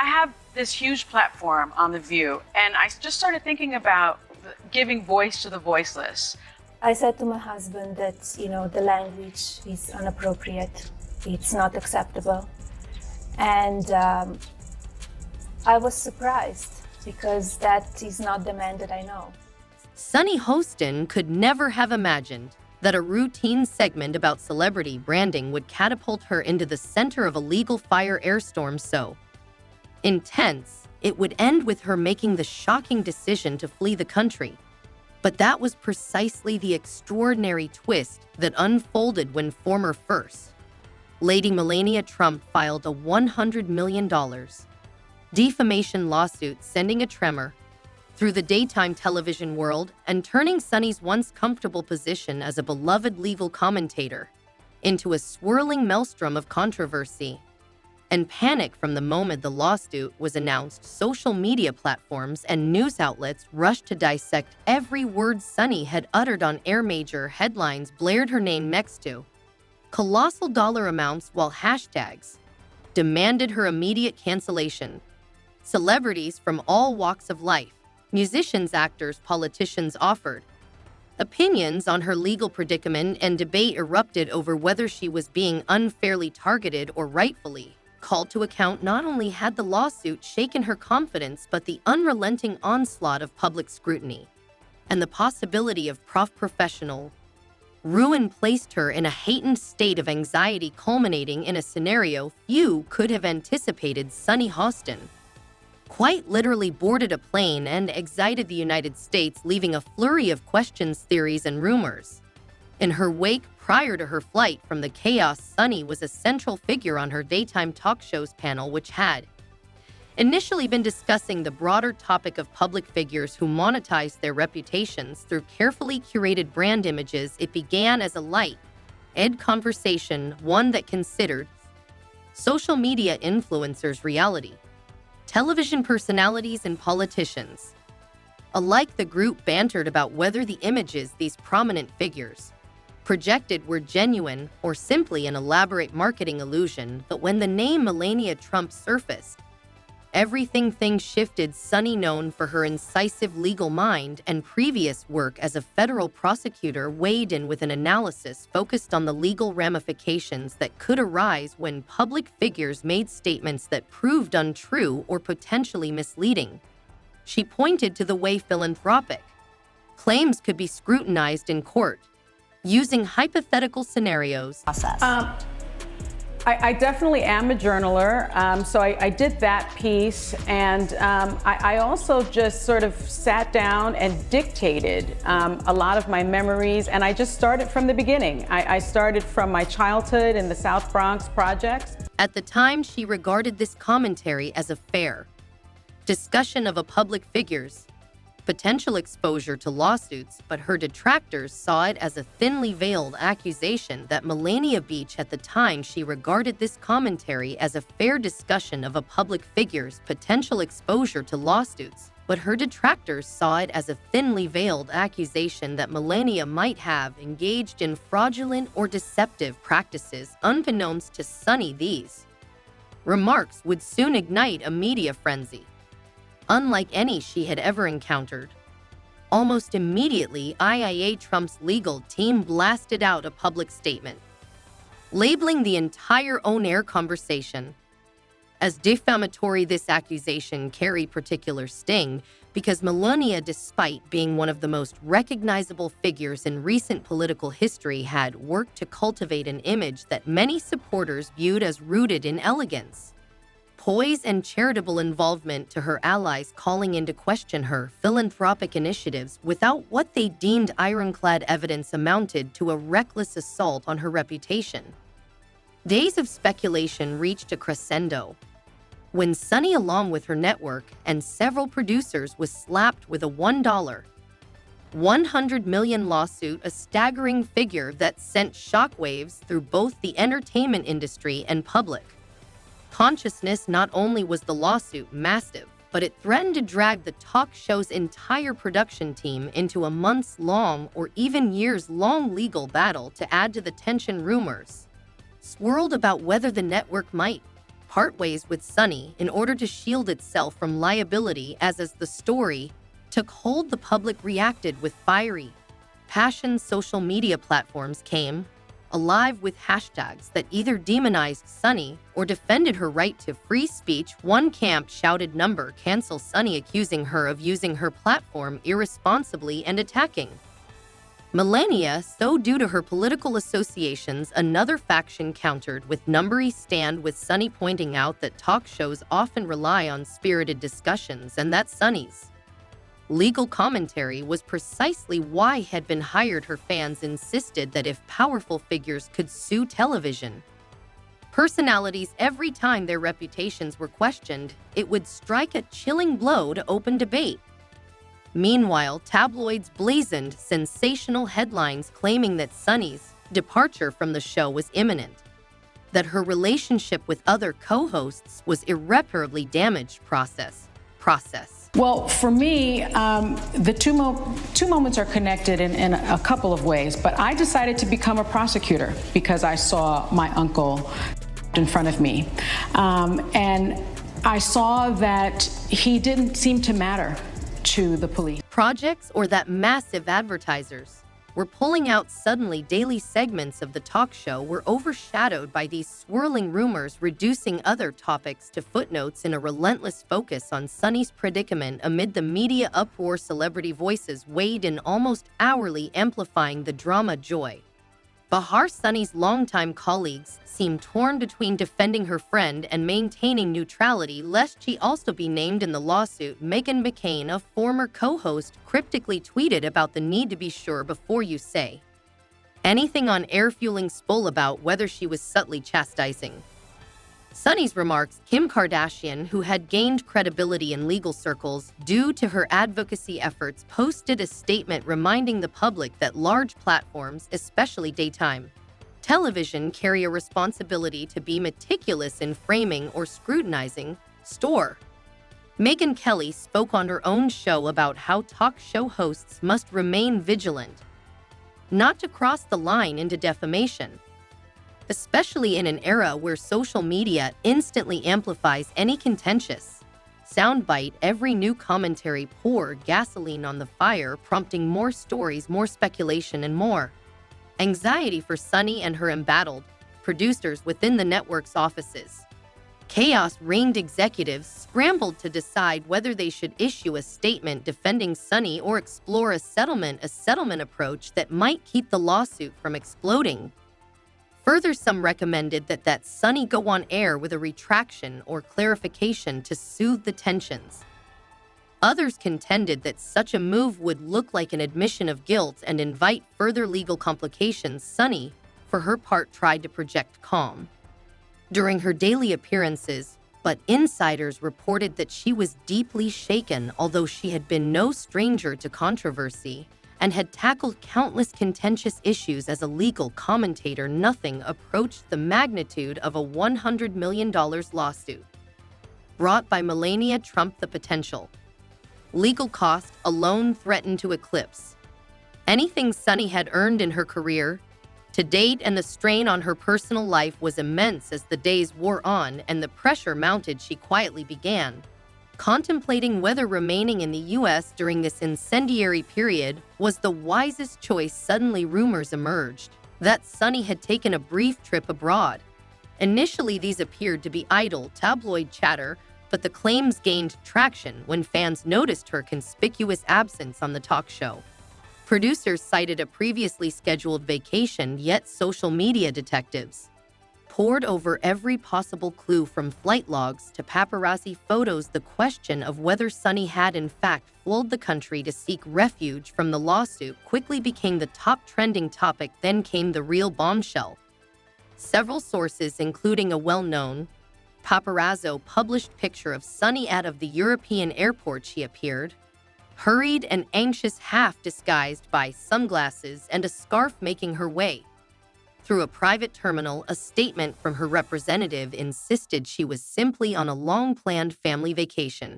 have this huge platform on The View, and I just started thinking about giving voice to the voiceless. I said to my husband that, the language is inappropriate. It's not acceptable. And I was surprised because that is not the man that I know. Sunny Hostin could never have imagined that a routine segment about celebrity branding would catapult her into the center of a legal fire airstorm so intense, it would end with her making the shocking decision to flee the country. But that was precisely the extraordinary twist that unfolded when former First Lady Melania Trump filed a $100 million defamation lawsuit, sending a tremor through the daytime television world and turning Sunny's once comfortable position as a beloved legal commentator into a swirling maelstrom of controversy and panic. From the moment the lawsuit was announced, social media platforms and news outlets rushed to dissect every word Sunny had uttered on air. Major headlines blared her name next to colossal dollar amounts, while hashtags demanded her immediate cancellation. Celebrities from all walks of life, musicians, actors, politicians, offered opinions on her legal predicament, and debate erupted over whether she was being unfairly targeted or rightfully called to account. Not only had the lawsuit shaken her confidence, but the unrelenting onslaught of public scrutiny and the possibility of professional ruin placed her in a heightened state of anxiety, culminating in a scenario few could have anticipated. Sunny Hostin quite literally boarded a plane and exited the United States, leaving a flurry of questions, theories, and rumors in her wake. Prior to her flight from the chaos, Sunny was a central figure on her daytime talk show's panel, which had initially been discussing the broader topic of public figures who monetize their reputations through carefully curated brand images. It began as a light-ed conversation, one that considered social media influencers, reality television personalities, and politicians alike. The group bantered about whether the images these prominent figures projected were genuine or simply an elaborate marketing illusion. But when the name Melania Trump surfaced, things shifted. Sunny, known for her incisive legal mind and previous work as a federal prosecutor, weighed in with an analysis focused on the legal ramifications that could arise when public figures made statements that proved untrue or potentially misleading. She pointed to the way philanthropic claims could be scrutinized in court, using hypothetical scenarios. I definitely am a journaler, so I did that piece, and I also just sort of sat down and dictated a lot of my memories, and I just started from the beginning. I started from my childhood in the South Bronx projects. At the time, she regarded this commentary as a fair discussion of a public figure's potential exposure to lawsuits, but her detractors saw it as a thinly veiled accusation that Melania Beach. At the time, she regarded this commentary as a fair discussion of a public figure's potential exposure to lawsuits, but her detractors saw it as a thinly veiled accusation that Melania might have engaged in fraudulent or deceptive practices. Unbeknownst to Sunny, these remarks would soon ignite a media frenzy unlike any she had ever encountered. Almost immediately, Trump's legal team blasted out a public statement, labeling the entire on-air conversation as defamatory. This accusation carried particular sting because Melania, despite being one of the most recognizable figures in recent political history, had worked to cultivate an image that many supporters viewed as rooted in elegance, poise, and charitable involvement, to her allies calling into question her philanthropic initiatives without what they deemed ironclad evidence amounted to a reckless assault on her reputation. Days of speculation reached a crescendo when Sunny, along with her network and several producers, was slapped with a $100 million lawsuit, a staggering figure that sent shockwaves through both the entertainment industry and public consciousness. Not only was the lawsuit massive, but it threatened to drag the talk show's entire production team into a months-long or even years-long legal battle. To add to the tension, rumors swirled about whether the network might part ways with Sunny in order to shield itself from liability as the story took hold, the public reacted with fiery passion. Social media platforms came alive with hashtags that either demonized Sunny or defended her right to free speech. One camp shouted number cancel Sunny, accusing her of using her platform irresponsibly and attacking Melania so due to her political associations. Another faction countered with numbery stand with Sunny, pointing out that talk shows often rely on spirited discussions and that Sunny's legal commentary was precisely why had been hired. Her fans insisted that if powerful figures could sue television personalities every time their reputations were questioned, it would strike a chilling blow to open debate. Meanwhile, tabloids blazoned sensational headlines claiming that Sunny's departure from the show was imminent, that her relationship with other co-hosts was irreparably damaged. Process. Well, for me, the two moments are connected in a couple of ways, but I decided to become a prosecutor because I saw my uncle in front of me. And I saw that he didn't seem to matter to the police. Projects or that massive advertisers were pulling out suddenly. Daily segments of the talk show were overshadowed by these swirling rumors, reducing other topics to footnotes in a relentless focus on Sunny's predicament amid the media uproar. Celebrity voices weighed in almost hourly, amplifying the drama. Joy Behar, Sunny's longtime colleagues, seemed torn between defending her friend and maintaining neutrality lest she also be named in the lawsuit. Meghan McCain, a former co-host, cryptically tweeted about the need to be sure before you say anything on air, fueling Spool about whether she was subtly chastising Sunny's remarks. Kim Kardashian, who had gained credibility in legal circles due to her advocacy efforts, posted a statement reminding the public that large platforms, especially daytime television, carry a responsibility to be meticulous in framing or scrutinizing store. Megyn Kelly spoke on her own show about how talk show hosts must remain vigilant not to cross the line into defamation, especially in an era where social media instantly amplifies any contentious soundbite. Every new commentary poured gasoline on the fire, prompting more stories, more speculation, and more anxiety for Sunny and her embattled producers within the network's offices. Chaos reigned. Executives scrambled to decide whether they should issue a statement defending Sunny or explore a settlement approach that might keep the lawsuit from exploding. Further, some recommended that Sunny go on air with a retraction or clarification to soothe the tensions. Others contended that such a move would look like an admission of guilt and invite further legal complications. Sunny, for her part, tried to project calm during her daily appearances, but insiders reported that she was deeply shaken. Although she had been no stranger to controversy and had tackled countless contentious issues as a legal commentator, nothing approached the magnitude of a $100 million lawsuit brought by Melania Trump. The potential legal cost alone threatened to eclipse anything Sunny had earned in her career to date, and the strain on her personal life was immense. As the days wore on and the pressure mounted, she quietly began contemplating whether remaining in the U.S. during this incendiary period was the wisest choice. Suddenly, rumors emerged that Sunny had taken a brief trip abroad. Initially, these appeared to be idle tabloid chatter, but the claims gained traction when fans noticed her conspicuous absence on the talk show. Producers cited a previously scheduled vacation, yet social media detectives pored over every possible clue, from flight logs to paparazzi photos. The question of whether Sunny had in fact fled the country to seek refuge from the lawsuit quickly became the top trending topic. Then came the real bombshell. Several sources, including a well-known paparazzo, published picture of Sunny out of the European airport. She appeared hurried and anxious, half disguised by sunglasses and a scarf, making her way through a private terminal. A statement from her representative insisted she was simply on a long-planned family vacation.